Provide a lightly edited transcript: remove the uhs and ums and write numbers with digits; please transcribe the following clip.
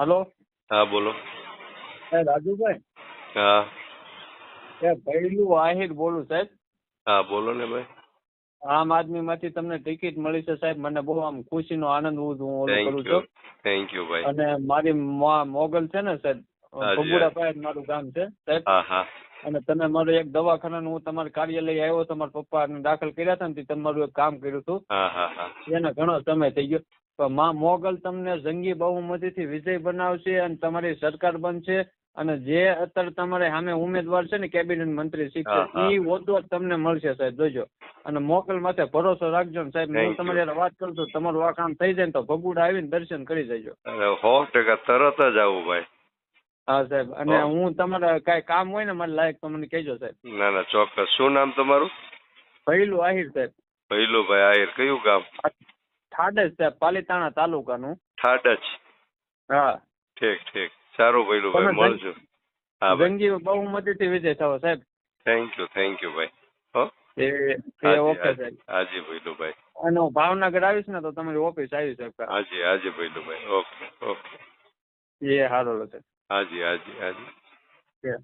Hello. હા બોલો. રાજુભાઈ. હા પહેલું આહિર બોલું સાહેબ. હા બોલો ને ભાઈ. આમ આદમી માંથી તમને ટિકિટ મળી છે સાહેબ. મને બહુ આમ ખુશીનો આનંદ હું ઓલું કરું છું. થેન્ક યુ ભાઈ. અને મારી મોગલ છે ને સાહેબ, ભગુડા પાસે મારું ગામ છે સાહેબ. હા હા. અને તમે મારું એક દવાખાનાનું હું તમારા કાર્યાલય આવ્યો, તમારા પપ્પાને દાખલ કર્યા હતા ને તમારું એક કામ કર્યું હતું. હા હા હા. એને ઘણો સમય થઈ ગયો. પણ માં મોગલ તમને જંગી બહુમતીથી વિજય બનાવશે અને તમારી સરકાર બનશે. અને જે અત્યારે તમારે સામે ઉમેદવાર છે ને કેબિનેટ મંત્રી શિક્ષક, એ હોદ્દો જ તમને મળશે સાહેબ, જોજો. અને મોગલ માથે ભરોસો રાખજો ને સાહેબ. હું તમારી વાત કરું છું, તમારું આ કામ થઈ જાય ને તો ભગુડા આવીને દર્શન કરી જજો. 100% તરત જ આવું ભાઈ. હા સાહેબ. અને હું તમારે કઈ કામ હોય ને મારે લાયક તો મને કહેજો સાહેબ. ના ના ચોક્કસ. શું નામ તમારું? પહેલું આહિર સાહેબ. ભૈલુભાઈ આહિર. કયું ગામ? ઠાડજ સાહેબ, પાલીતાણા તાલુકાનું. ઠાડજ. હા ઠીક ઠીક. સારું ભૈલુભાઈ, મળજો. હા ભાઈ. જંગી બહુમતીથી વિજય થવો સાહેબ. થેન્ક યુ ભાઈ. હો ઓકે સાહેબ. હાજી ભૈલુભાઈ. અને હું ભાવનગર આવીશ ને તો તમારી ઓફિસ આવી સાહેબ. હાજી ભૈલુભાઈ. Okay okay. એ સારું સાહેબ. હાજી.